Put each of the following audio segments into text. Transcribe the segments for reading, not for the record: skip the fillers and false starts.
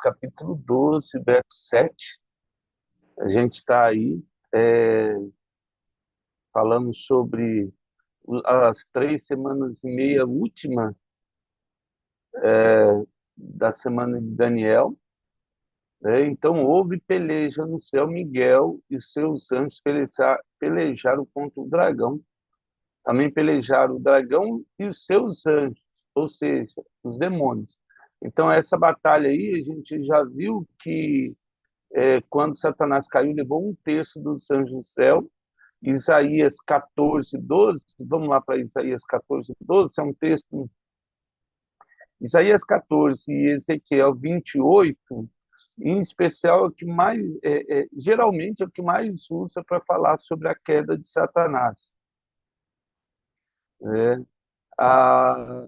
capítulo 12, verso 7. A gente está aí é, falando sobre as 3 semanas e meia últimas da semana de Daniel. Né? Então, houve peleja no céu, Miguel e os seus anjos pelejaram contra o dragão. Também pelejaram o dragão e os seus anjos, ou seja, os demônios. Então, essa batalha aí, a gente já viu que quando Satanás caiu, levou 1/3 dos anjos do céu. Isaías 14:12, vamos lá para Isaías 14:12, é um texto. Isaías 14 e Ezequiel 28, em especial, é o que mais, geralmente é o que mais usa para falar sobre a queda de Satanás. Né? A,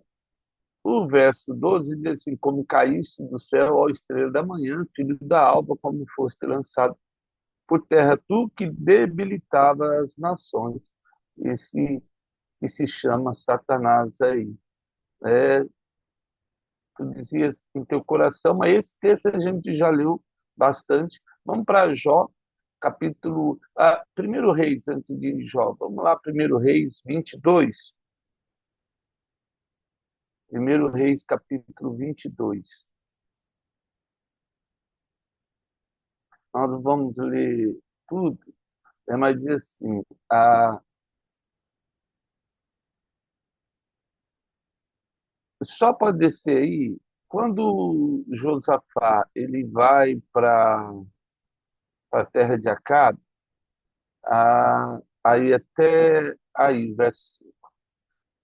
o verso 12 diz assim: como caíste do céu, ó estrela da manhã, filho da alva, como foste lançado por terra, tu que debilitava as nações. Esse que se chama Satanás aí. É, tu dizias em teu coração, mas esse texto a gente já leu bastante. Vamos para Jó, capítulo... Primeiro Reis, antes de Jó. Vamos lá, Primeiro Reis 22. Primeiro Reis, capítulo 22. Nós vamos ler tudo, mas diz assim, só para descer aí, quando Josafá ele vai para a terra de Acabe, aí até aí, verso,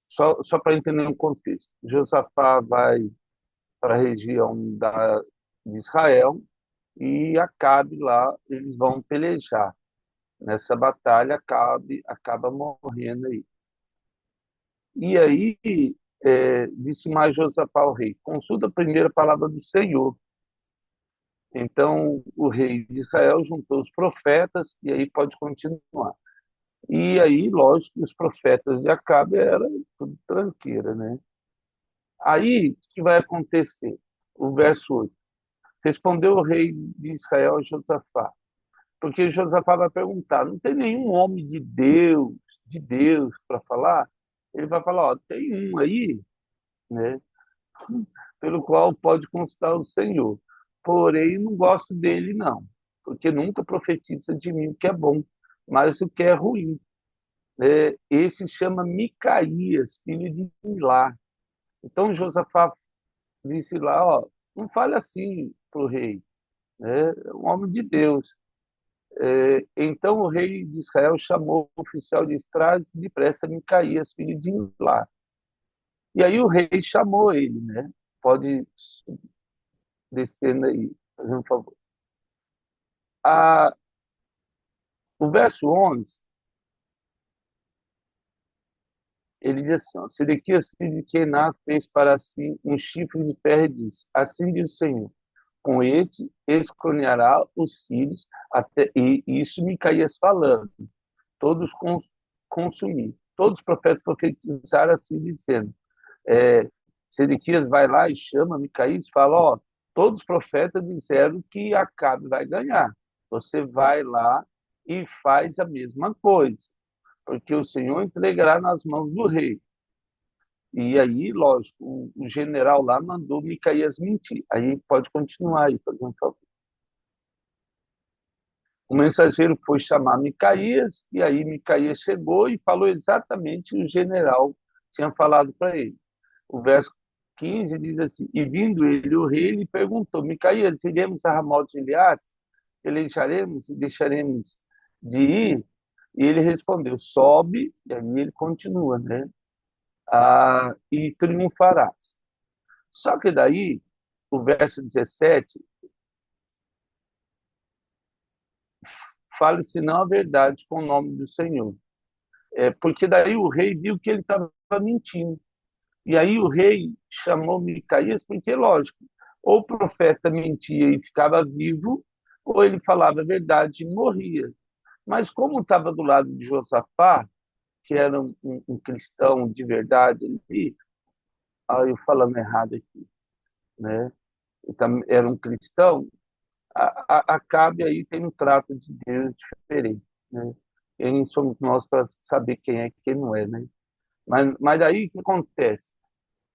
só para entender o contexto. Josafá vai para a região de Israel e Acabe lá, eles vão pelejar. Nessa batalha, Acabe acaba morrendo aí. E aí, disse mais Josafá ao rei: consulta a primeira palavra do Senhor. Então, o rei de Israel juntou os profetas, e aí pode continuar. E aí, lógico, os profetas de Acabe eram tudo tranqueira, né? Aí, o que vai acontecer? O verso 8. Respondeu o rei de Israel a Josafá, porque Josafá vai perguntar, não tem nenhum homem de Deus para falar? Ele vai falar, ó, tem um aí, né, pelo qual pode consultar o Senhor. Porém, não gosto dele, não, porque nunca profetiza de mim o que é bom, mas o que é ruim. Esse chama Micaías, filho de Milá. Então, Josafá disse lá, ó, não fale assim para o rei, né? É um homem de Deus. Então o rei de Israel chamou o oficial de estrada depressa Micaías, filho de Imlá. E aí o rei chamou ele, né? Pode descer aí, fazendo um favor. O verso 11, ele diz assim, ó, Sedequias, filho de Kená, fez para si um chifre de ferro e disse, assim diz o Senhor, com este escorneará os sírios, e isso Micaías falando, todos consumir. Todos os profetas profetizaram assim, dizendo, é, Sedequias vai lá e chama Micaías e fala, ó, todos os profetas disseram que Acabe vai ganhar. Você vai lá e faz a mesma coisa, porque o Senhor entregará nas mãos do rei. E aí, lógico, o general lá mandou Micaías mentir. Aí pode continuar aí, por favor. O mensageiro foi chamar Micaías, e aí Micaías chegou e falou exatamente o que o general tinha falado para ele. O verso 15 diz assim, e vindo ele, o rei lhe perguntou, Micaías, iremos a Ramal de Gileade? Pelejaremos e deixaremos de ir? E ele respondeu, sobe, e aí ele continua, né? E triunfarás. Só que daí, o verso 17, fale-se não a verdade com o nome do Senhor. Porque daí o rei viu que ele estava mentindo. E aí o rei chamou Micaías, porque, lógico, ou o profeta mentia e ficava vivo, ou ele falava a verdade e morria. Mas como estava do lado de Josafá, que era um cristão de verdade ali, eu falando errado aqui, né? era um cristão, Acabe aí tem um trato de Deus diferente, né? Quem somos nós para saber quem é e quem não é, né? Mas aí o que acontece?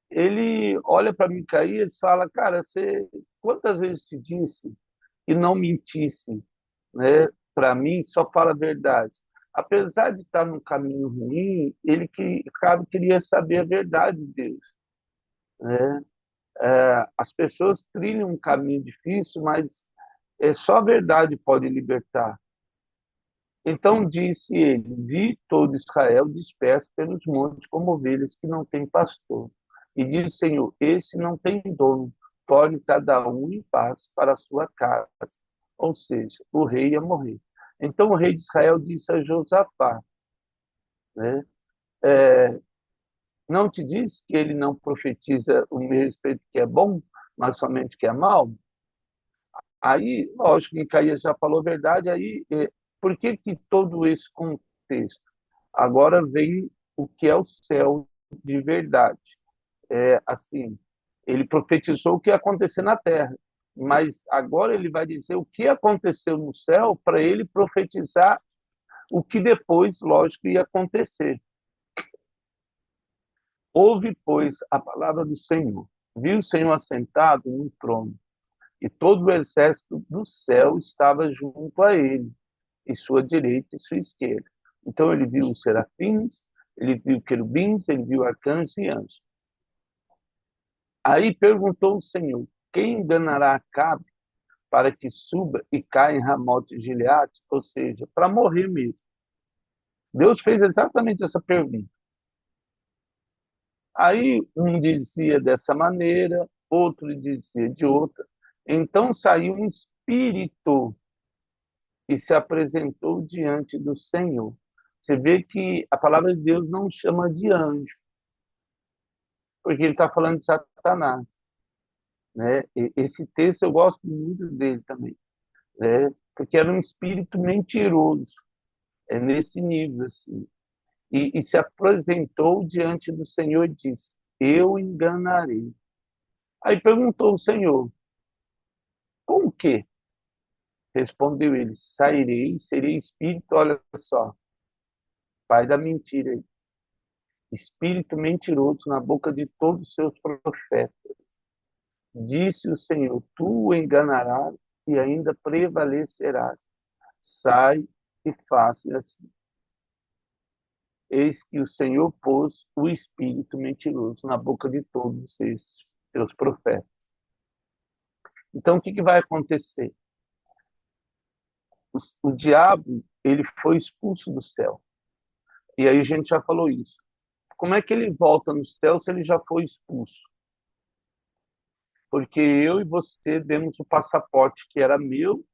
Ele olha para Micaías e fala, cara, você quantas vezes te disse que não mentisse, né? Para mim, só fala a verdade. Apesar de estar num caminho ruim, ele que Acabe queria saber a verdade de Deus, né? As pessoas trilham um caminho difícil, mas só a verdade pode libertar. Então disse ele: Vi todo Israel disperso pelos montes como ovelhas que não têm pastor. E disse: Senhor, esse não tem dono, torne cada um em paz para a sua casa. Ou seja, o rei ia morrer. Então o rei de Israel disse a Josafá, né? Não te diz que ele não profetiza o meu respeito que é bom, mas somente que é mal? Aí, lógico, Micaías já falou a verdade, aí por que que todo esse contexto? Agora vem o que é o céu de verdade. Assim, ele profetizou o que ia acontecer na terra, mas agora ele vai dizer o que aconteceu no céu para ele profetizar o que depois, lógico, ia acontecer. Ouve, pois, a palavra do Senhor. Viu o Senhor assentado no trono, e todo o exército do céu estava junto a ele, em sua direita e sua esquerda. Então ele viu os serafins, ele viu querubins, ele viu arcanjos e anjos. Aí perguntou o Senhor: quem enganará Acabe para que suba e caia em Ramote de Gileade? Ou seja, para morrer mesmo. Deus fez exatamente essa pergunta. Aí um dizia dessa maneira, outro dizia de outra. Então saiu um espírito e se apresentou diante do Senhor. Você vê que a palavra de Deus não chama de anjo, porque ele está falando de Satanás, né? Esse texto eu gosto muito dele também, né? Porque era um espírito mentiroso, nesse nível assim. E se apresentou diante do Senhor e disse: Eu enganarei. Aí perguntou o Senhor: Com o quê? Respondeu ele: Sairei, serei espírito. Olha só, pai da mentira aí. Espírito mentiroso na boca de todos os seus profetas. Disse o Senhor: Tu o enganarás e ainda prevalecerás. Sai e faça assim. Eis que o Senhor pôs o espírito mentiroso na boca de todos esses seus profetas. Então, o que vai acontecer? O diabo, ele foi expulso do céu. E aí a gente já falou isso. Como é que ele volta no céu se ele já foi expulso? Porque eu e você demos o passaporte que era meu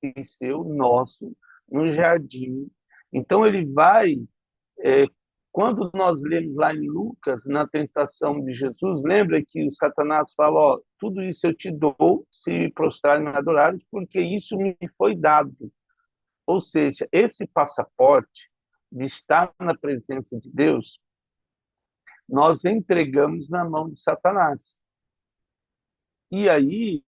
e seu, nosso, no jardim. Então ele vai, é, quando nós lemos lá em Lucas, na tentação de Jesus, lembra que o Satanás fala, ó, tudo isso eu te dou se me prostrar e me adorares, porque isso me foi dado. Ou seja, esse passaporte de estar na presença de Deus, nós entregamos na mão de Satanás. E aí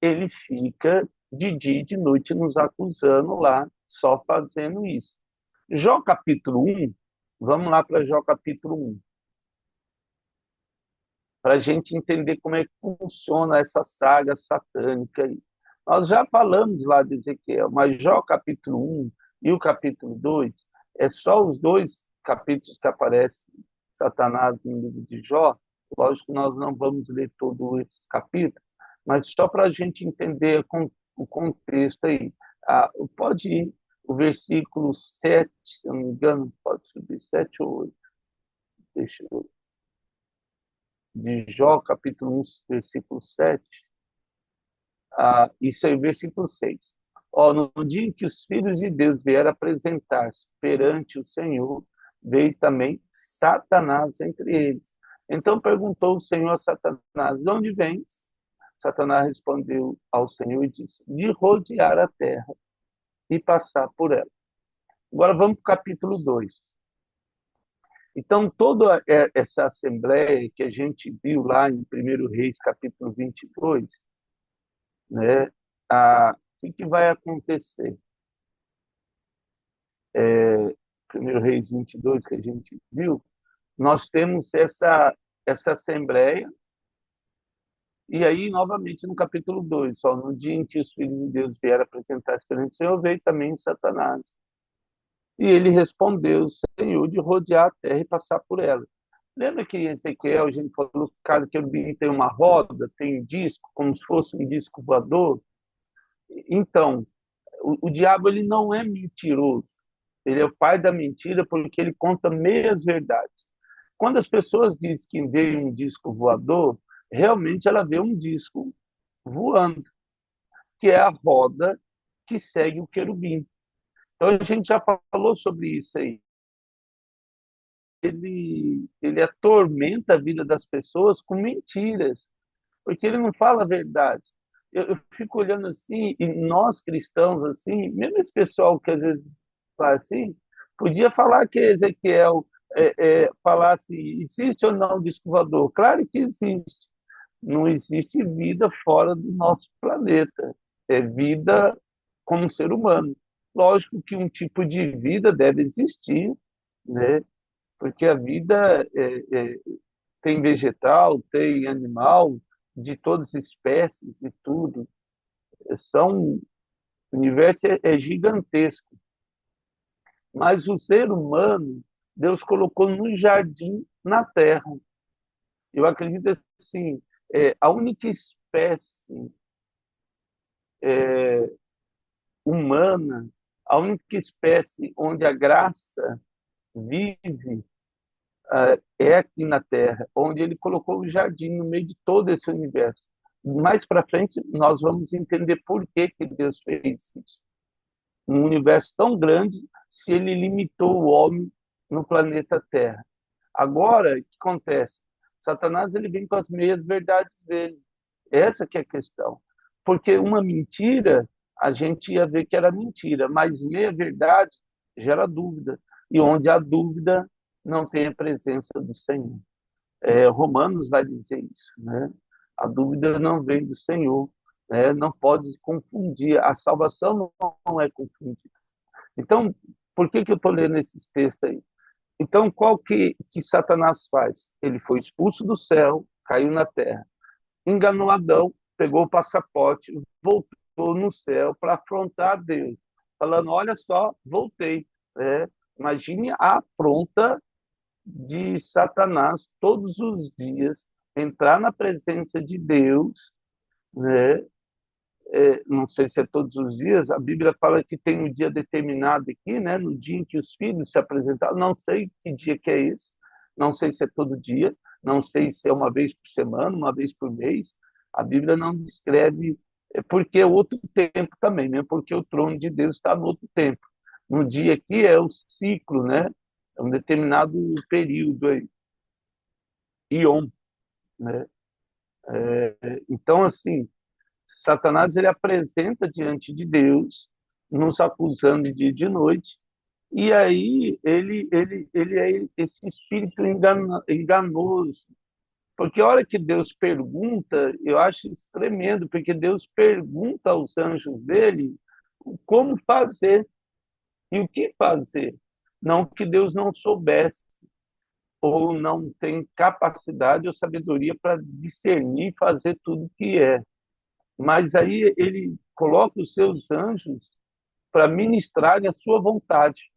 ele fica de dia e de noite nos acusando lá, só fazendo isso. Jó capítulo 1, vamos lá para Jó capítulo 1, para a gente entender como é que funciona essa saga satânica aí. Nós já falamos lá de Ezequiel, mas Jó capítulo 1 e o capítulo 2, é só os dois capítulos que aparece Satanás no livro de Jó. Lógico que nós não vamos ler todo esse capítulo, mas só para a gente entender o contexto aí. Pode ir o versículo 7, se eu não me engano, pode subir 7 ou 8. Deixa eu de Jó, capítulo 1, versículo 7. Isso aí, versículo 6. No dia em que os filhos de Deus vieram apresentar-se perante o Senhor, veio também Satanás entre eles. Então perguntou o Senhor a Satanás: de onde vens? Satanás respondeu ao Senhor e disse: de rodear a terra e passar por ela. Agora vamos para o capítulo 2. Então, toda essa assembleia que a gente viu lá em 1 Reis, capítulo 22, né? O que vai acontecer? Primeiro Reis 22, que a gente viu, nós temos essa assembleia, e aí, novamente, no capítulo 2, só no dia em que os filhos de Deus vieram apresentar-se perante o Senhor, veio também Satanás. E ele respondeu, Senhor, de rodear a terra e passar por ela. Lembra que em Ezequiel a gente falou que cada querubim tem uma roda, tem um disco, como se fosse um disco voador? Então, o diabo ele não é mentiroso. Ele é o pai da mentira porque ele conta meias verdades. Quando as pessoas dizem que vê um disco voador, realmente ela vê um disco voando, que é a roda que segue o querubim. Então a gente já falou sobre isso aí. Ele atormenta a vida das pessoas com mentiras, porque ele não fala a verdade. Eu fico olhando assim, e nós cristãos, assim, mesmo esse pessoal que às vezes fala assim, podia falar que Ezequiel falasse, existe ou não o disco voador? Claro que existe. Não existe vida fora do nosso planeta. É vida como ser humano. Lógico que um tipo de vida deve existir, né? Porque a vida tem vegetal, tem animal, de todas as espécies e tudo. O universo é gigantesco. Mas o ser humano, Deus colocou no jardim, na terra. Eu acredito assim, a única espécie humana, a única espécie onde a graça vive é aqui na Terra, onde ele colocou o jardim no meio de todo esse universo. Mais para frente, nós vamos entender por que, que Deus fez isso. Um universo tão grande, se ele limitou o homem no planeta Terra. Agora, o que acontece? Satanás ele vem com as meias verdades dele. Essa que é a questão. Porque uma mentira, a gente ia ver que era mentira, mas meia verdade gera dúvida. E onde há dúvida, não tem a presença do Senhor. Romanos vai dizer isso, né? A dúvida não vem do Senhor, né? Não pode confundir. A salvação não é confundida. Então, por que eu estou lendo esses textos aí? Então, qual que Satanás faz? Ele foi expulso do céu, caiu na terra, enganou Adão, pegou o passaporte, voltou no céu para afrontar Deus, falando: olha só, voltei. Imagine a afronta de Satanás todos os dias, entrar na presença de Deus, né? Não sei se é todos os dias, a Bíblia fala que tem um dia determinado aqui, né? No dia em que os filhos se apresentaram, não sei que dia que é esse, não sei se é todo dia, não sei se é uma vez por semana, uma vez por mês, a Bíblia não descreve, porque é outro tempo também, né? Porque o trono de Deus está no outro tempo. No dia aqui é o ciclo, né? É um determinado período aí, ion, né? Então, assim, Satanás ele apresenta diante de Deus, nos acusando de dia e de noite, e aí ele é esse espírito enganoso. Porque a hora que Deus pergunta, eu acho isso tremendo, porque Deus pergunta aos anjos dele como fazer e o que fazer. Não que Deus não soubesse, ou não tem capacidade ou sabedoria para discernir e fazer tudo o que é. Mas aí ele coloca os seus anjos para ministrarem a sua vontade.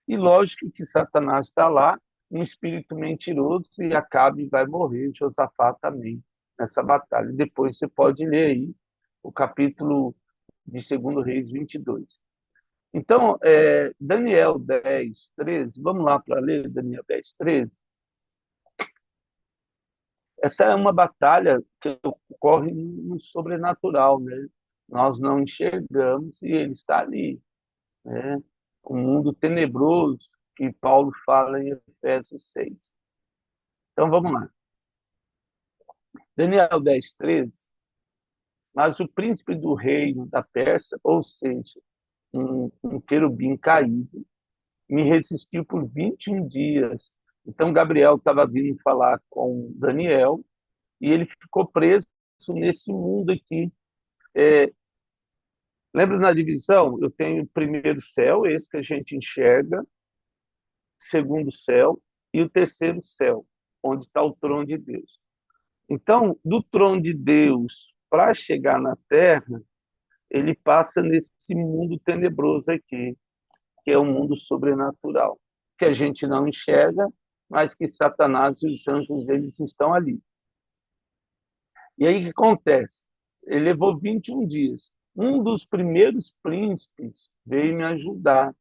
E lógico que Satanás está lá, um espírito mentiroso, e Acabe vai morrer, Josafá também, nessa batalha. Depois você pode ler aí o capítulo de 2 Reis 22. Então, Daniel 10, 13, vamos lá para ler Daniel 10, 13. Essa é uma batalha que ocorre no sobrenatural, né? Nós não enxergamos e ele está ali, né? O mundo tenebroso que Paulo fala em Efésios 6. Então vamos lá. Daniel 10, 13. Mas o príncipe do reino da Pérsia, ou seja, um querubim caído, me resistiu por 21 dias. Então Gabriel estava vindo falar com Daniel e ele ficou preso nesse mundo aqui. Lembra na divisão? Eu tenho o primeiro céu, esse que a gente enxerga, segundo céu, e o terceiro céu, onde está o trono de Deus. Então, do trono de Deus para chegar na terra, ele passa nesse mundo tenebroso aqui, que é o mundo sobrenatural, que a gente não enxerga, mas que Satanás e os anjos deles estão ali. E aí o que acontece? Ele levou 21 dias. Um dos primeiros príncipes veio me ajudar,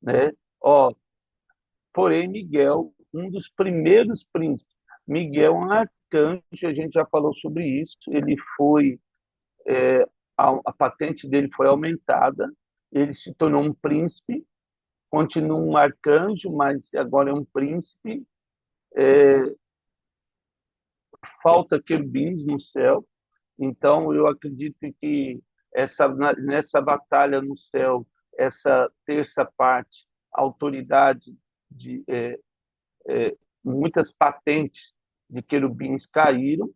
né? Ó, porém Miguel, um dos primeiros príncipes. Miguel é um arcanjo, a gente já falou sobre isso. Ele foi, a patente dele foi aumentada. Ele se tornou um príncipe, continua um arcanjo, mas agora é um príncipe. Falta querubins no céu. Então, eu acredito que nessa batalha no céu, essa terça parte, a autoridade de muitas patentes de querubins caíram,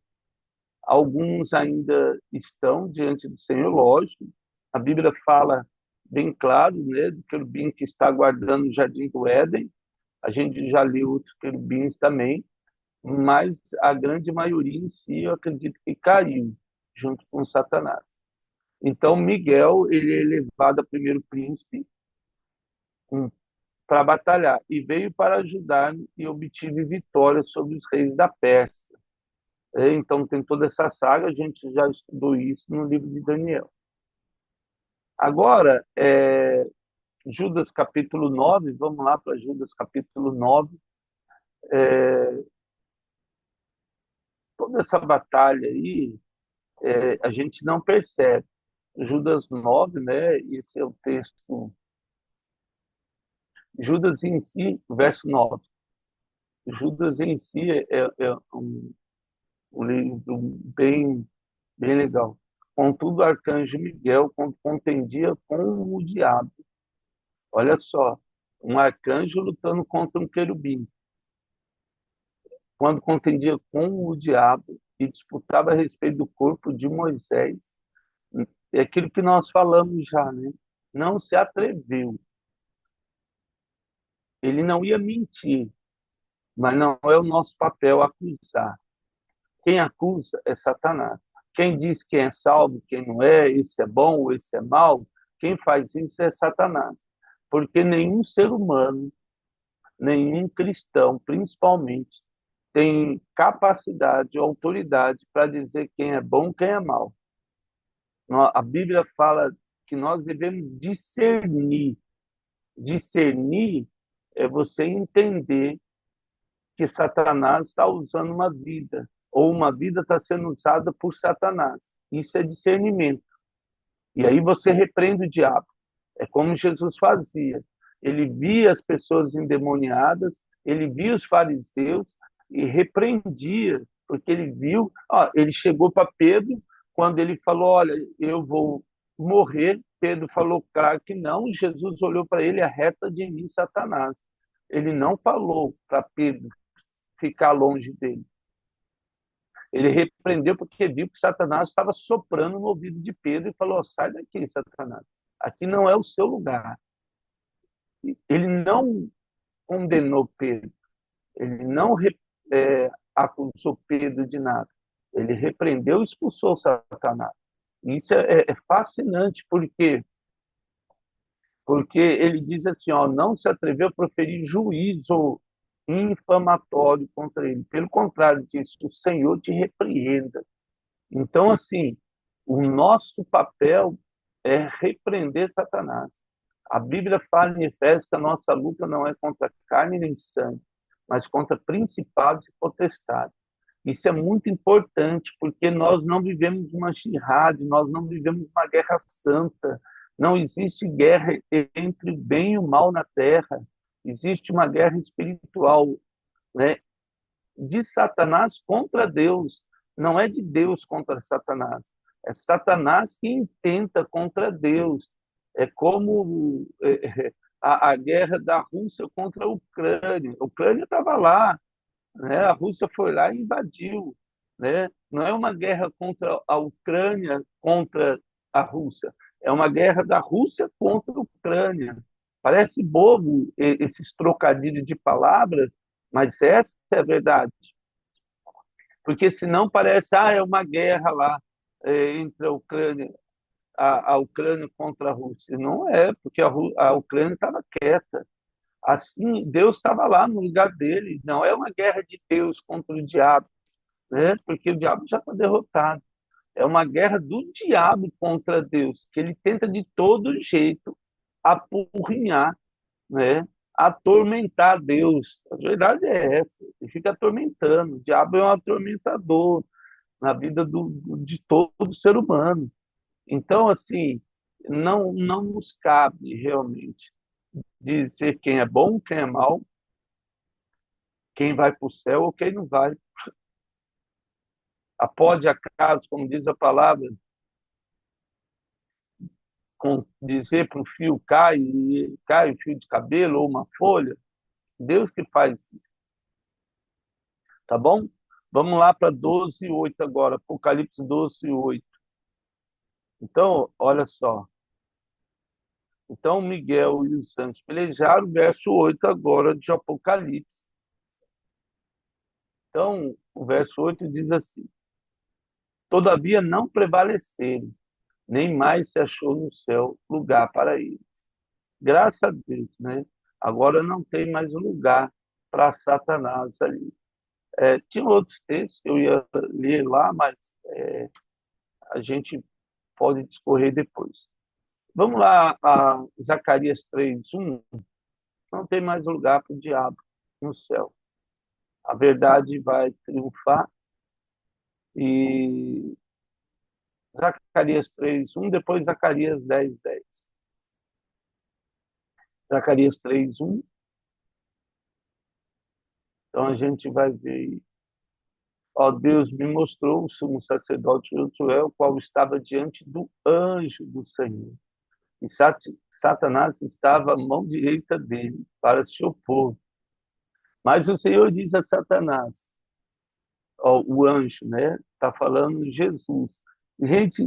alguns ainda estão diante do Senhor, lógico. A Bíblia fala bem claro, né, do querubim que está guardando o jardim do Éden. A gente já leu outros querubins também, mas a grande maioria em si, eu acredito que caiu junto com Satanás. Então, Miguel, ele é elevado a primeiro príncipe para batalhar e veio para ajudar e obtive vitória sobre os reis da Pérsia. Então, tem toda essa saga, a gente já estudou isso no livro de Daniel. Agora, Judas capítulo 9, vamos lá para Judas capítulo 9. Toda essa batalha aí, a gente não percebe. Judas 9, né? Esse é o texto. Judas em si, verso 9. Judas em si é um livro bem legal. Contudo, o arcanjo Miguel, quando contendia com o diabo, olha só, um arcanjo lutando contra um querubim, quando contendia com o diabo e disputava a respeito do corpo de Moisés, é aquilo que nós falamos já, né? Não se atreveu. Ele não ia mentir, mas não é o nosso papel acusar. Quem acusa é Satanás. Quem diz quem é salvo, quem não é, esse é bom, esse é mau, quem faz isso é Satanás. Porque nenhum ser humano, nenhum cristão, principalmente, tem capacidade ou autoridade para dizer quem é bom, quem é mau. A Bíblia fala que nós devemos discernir. Discernir é você entender que Satanás está usando uma vida, ou uma vida está sendo usada por Satanás. Isso é discernimento. E aí você repreende o diabo. É como Jesus fazia. Ele via as pessoas endemoniadas, ele via os fariseus e repreendia, porque ele viu. Ele chegou para Pedro, quando ele falou: Olha, eu vou morrer. Pedro falou, claro que não. E Jesus olhou para ele: Arreta de mim, Satanás. Ele não falou para Pedro ficar longe dele. Ele repreendeu porque viu que Satanás estava soprando no ouvido de Pedro e falou: Sai daqui, Satanás. Aqui não é o seu lugar. Ele não condenou Pedro. Ele não acusou Pedro de nada. Ele repreendeu e expulsou Satanás. Isso é fascinante, porque ele diz assim, não se atreveu a proferir juízo infamatório contra ele. Pelo contrário, disse: o Senhor te repreenda. Então, assim, o nosso papel é repreender Satanás. A Bíblia fala em Efésios que a nossa luta não é contra carne nem sangue, mas contra principados e potestades. Isso é muito importante, porque nós não vivemos uma jihad, nós não vivemos uma guerra santa. Não existe guerra entre o bem e o mal na terra. Existe uma guerra espiritual, né, de Satanás contra Deus. Não é de Deus contra Satanás. É Satanás que intenta contra Deus. É como a guerra da Rússia contra a Ucrânia. A Ucrânia estava lá, né? A Rússia foi lá e invadiu. né? Não é uma guerra contra a Ucrânia, contra a Rússia, é uma guerra da Rússia contra a Ucrânia. Parece bobo esses trocadilhos de palavras, mas essa é a verdade. Porque senão parece, é uma guerra lá entre a Ucrânia contra a Rússia. Não é, porque a Ucrânia estava quieta. Assim, Deus estava lá no lugar dele. Não é uma guerra de Deus contra o diabo, né? Porque o diabo já está derrotado. É uma guerra do diabo contra Deus, que ele tenta de todo jeito apurrinhar, né? Atormentar Deus. A verdade é essa. Ele fica atormentando. O diabo é um atormentador na vida de todo ser humano. Então, assim, não nos cabe realmente dizer quem é bom, quem é mal, quem vai para o céu ou quem não vai. Pode acaso, como diz a palavra, dizer para um fio cai um fio de cabelo ou uma folha, Deus que faz isso, tá bom? Vamos lá para 12:8 agora, Apocalipse 12:8. Então, olha só. Então, Miguel e os anjos pelejaram, verso 8 agora de Apocalipse. Então, o verso 8 diz assim: Todavia não prevaleceram, nem mais se achou no céu lugar para eles. Graças a Deus, né? Agora não tem mais lugar para Satanás ali. Tinha outros textos que eu ia ler lá, mas a gente pode discorrer depois. Vamos lá, a Zacarias 3:1. Não tem mais lugar para o diabo no céu. A verdade vai triunfar e Zacarias 3:1, depois Zacarias 10:10. Zacarias 3:1. Então a gente vai ver. Ó, Deus me mostrou o sumo sacerdote Josué, o qual estava diante do anjo do Senhor. E Satanás estava à mão direita dele para se opor. Mas o Senhor diz a Satanás, ó, o anjo, né? Está falando de Jesus. Gente,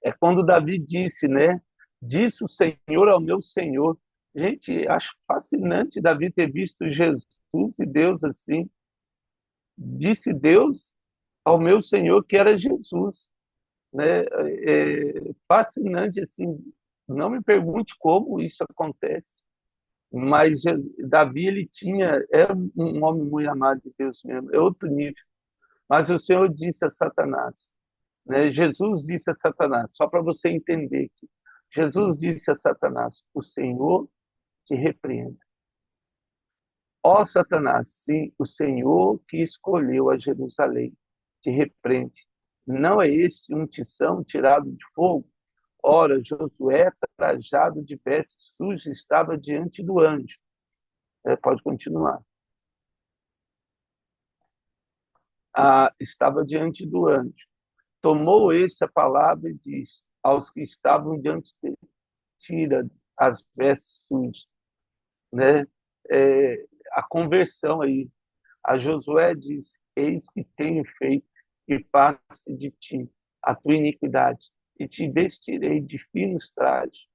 é quando Davi disse, né? Disse o Senhor ao meu Senhor. Gente, acho fascinante Davi ter visto Jesus e Deus assim. Disse Deus ao meu Senhor que era Jesus, né? Fascinante assim. Não me pergunte como isso acontece, mas Davi ele era um homem muito amado de Deus mesmo, é outro nível. Mas o Senhor disse a Satanás, né? Jesus disse a Satanás, só para você entender que Jesus disse a Satanás: o Senhor te repreenda. Ó Satanás, se o Senhor que escolheu a Jerusalém te repreende, não é este um tição tirado de fogo? Ora, Josué, trajado de vestes sujas, estava diante do anjo. Pode continuar. Estava diante do anjo. Tomou esse a palavra e disse aos que estavam diante dele: tira as vestes sujas, né? A conversão aí. A Josué diz: eis que tenho feito que passe de ti a tua iniquidade, e te vestirei de finos trajes.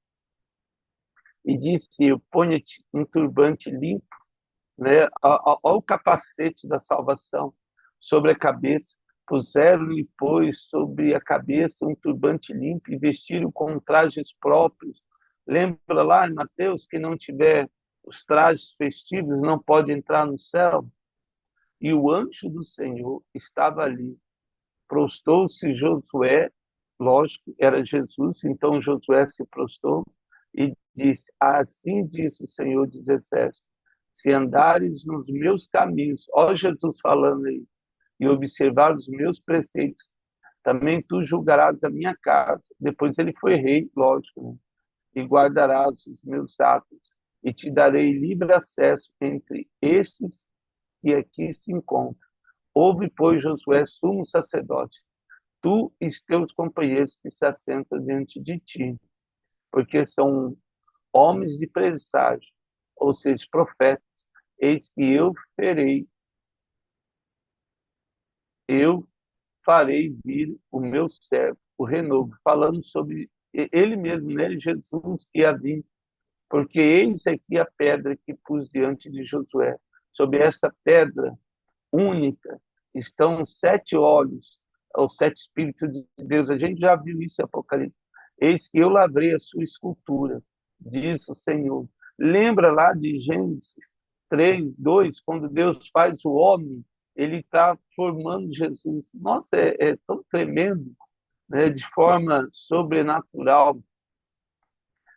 E disse: eu ponho-te um turbante limpo, né? Olha o capacete da salvação sobre a cabeça. Puseram-lhe, pois, sobre a cabeça um turbante limpo e vestiram com trajes próprios. Lembra lá em Mateus que não tiver os trajes festivos não pode entrar no céu? E o anjo do Senhor estava ali. Prostou-se Josué, lógico, era Jesus, então Josué se prostou e disse: assim diz o Senhor dos Exércitos, se andares nos meus caminhos, ó Jesus falando aí, e observar os meus preceitos, também tu julgarás a minha casa. Depois ele foi rei, lógico, né? E guardarás os meus atos, e te darei livre acesso entre estes que aqui se encontram. Ouve, pois, Josué, sumo sacerdote, tu e teus companheiros que se assentam diante de ti, porque são homens de presságio, ou seja, profetas, eis que eu ferei eu farei vir o meu servo, o renovo, falando sobre ele mesmo, né? Jesus que ia vir, porque eis aqui a pedra que pus diante de Josué. Sobre essa pedra única estão 7 olhos, os 7 Espíritos de Deus. A gente já viu isso em Apocalipse. Eis que eu lavrei a sua escultura, diz o Senhor. Lembra lá de Gênesis 3:2, quando Deus faz o homem, ele está formando Jesus. Nossa, é tão tremendo, né? De forma sobrenatural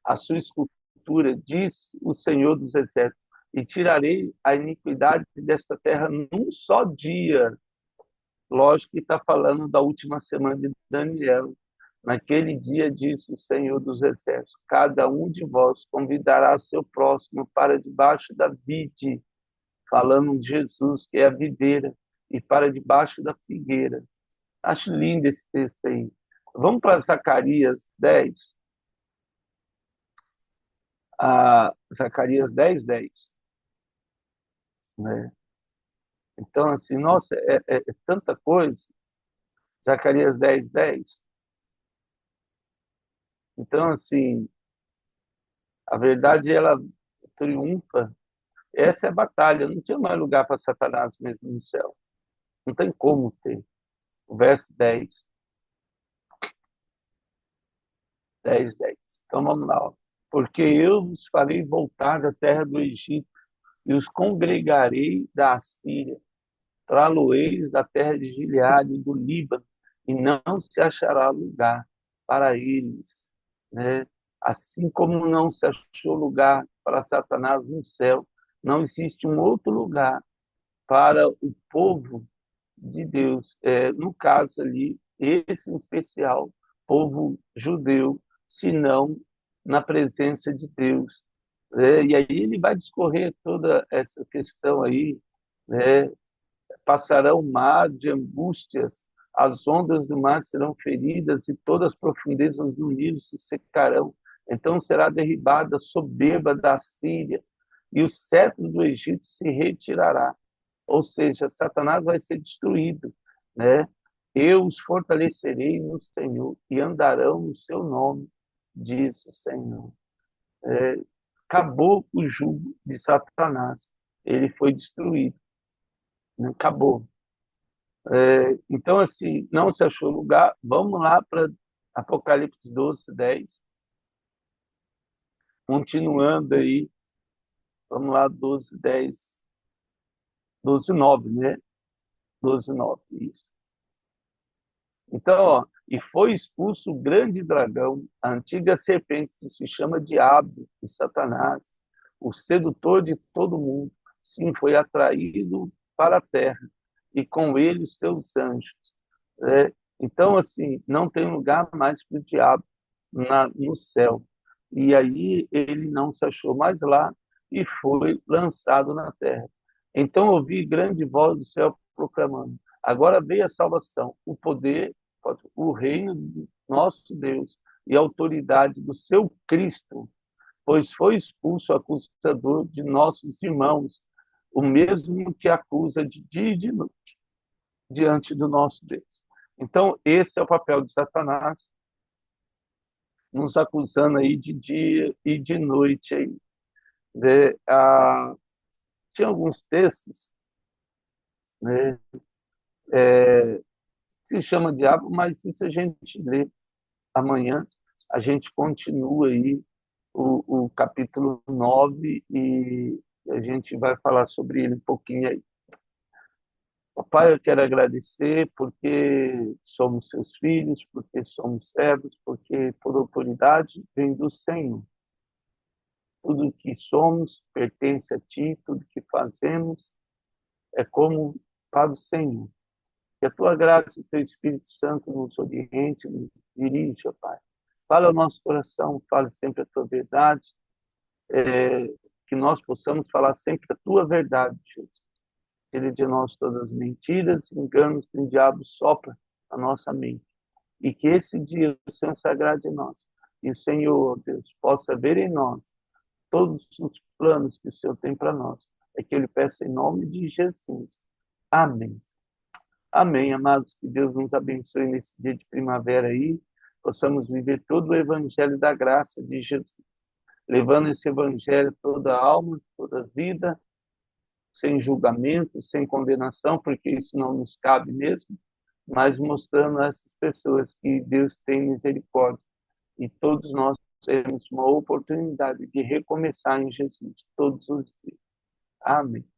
a sua escultura, diz o Senhor dos Exércitos, e tirarei a iniquidade desta terra num só dia. Lógico que está falando da última semana de Daniel. Naquele dia, disse o Senhor dos Exércitos, cada um de vós convidará seu próximo para debaixo da vide, falando de Jesus, que é a videira, e para debaixo da figueira. Acho lindo esse texto aí. Vamos para Zacarias 10. Zacarias 10:10. Né? Então, assim, nossa, é tanta coisa. Zacarias 10:10. Então, assim, a verdade, ela triunfa. Essa é a batalha. Não tinha mais lugar para Satanás mesmo no céu. Não tem como ter. O verso 10, 10:10. Então, vamos lá. Ó. Porque eu os farei voltar da terra do Egito e os congregarei da Assíria. Trá-lo-eis da terra de Gileade e do Líbano, e não se achará lugar para eles, né? Assim como não se achou lugar para Satanás no céu, não existe um outro lugar para o povo de Deus. No caso ali, esse em especial, povo judeu, senão na presença de Deus. E aí ele vai discorrer toda essa questão aí, né? Passarão o mar de angústias, as ondas do mar serão feridas e todas as profundezas do Nilo se secarão. Então será derribada a soberba da Síria e o cetro do Egito se retirará. Ou seja, Satanás vai ser destruído, né? Eu os fortalecerei no Senhor e andarão no seu nome, diz o Senhor. Acabou o jugo de Satanás. Ele foi destruído, né? Acabou. Então, assim, não se achou lugar. Vamos lá para Apocalipse 12:10. Continuando aí. Vamos lá, 12:10. 12:9, né? 12:9, isso. Então, ó, e foi expulso o grande dragão, a antiga serpente que se chama Diabo e Satanás, o sedutor de todo mundo. Sim, foi atraído para a terra e com ele os seus anjos. Então, assim, não tem lugar mais para o diabo no céu. E aí ele não se achou mais lá e foi lançado na terra. Então ouvi grande voz do céu proclamando: agora veio a salvação, o poder, o reino do nosso Deus e a autoridade do seu Cristo, pois foi expulso o acusador de nossos irmãos, o mesmo que acusa de dia e de noite diante do nosso Deus. Então, esse é o papel de Satanás, nos acusando aí de dia e de noite. Aí, né? Tinha alguns textos, né, que se chama diabo, mas isso a gente lê amanhã, a gente continua aí o capítulo 9 e a gente vai falar sobre ele um pouquinho aí. Pai, eu quero agradecer porque somos seus filhos, porque somos servos, porque por autoridade vem do Senhor. Tudo que somos pertence a Ti, tudo que fazemos é como para o Senhor. Que a Tua graça e o Teu Espírito Santo nos oriente, nos dirija, Pai. Fala ao nosso coração, fala sempre a Tua verdade, que nós possamos falar sempre a Tua verdade, Jesus. Tire de nós todas as mentiras, enganos que o diabo sopra na nossa mente. E que esse dia o Senhor se agrade em nós. E o Senhor, Deus, possa ver em nós todos os planos que o Senhor tem para nós. É que eu lhe peço em nome de Jesus. Amém. Amém, amados. Que Deus nos abençoe nesse dia de primavera aí, possamos viver todo o evangelho da graça de Jesus, levando esse evangelho toda alma, toda vida, sem julgamento, sem condenação, porque isso não nos cabe mesmo, mas mostrando a essas pessoas que Deus tem misericórdia e todos nós temos uma oportunidade de recomeçar em Jesus todos os dias. Amém.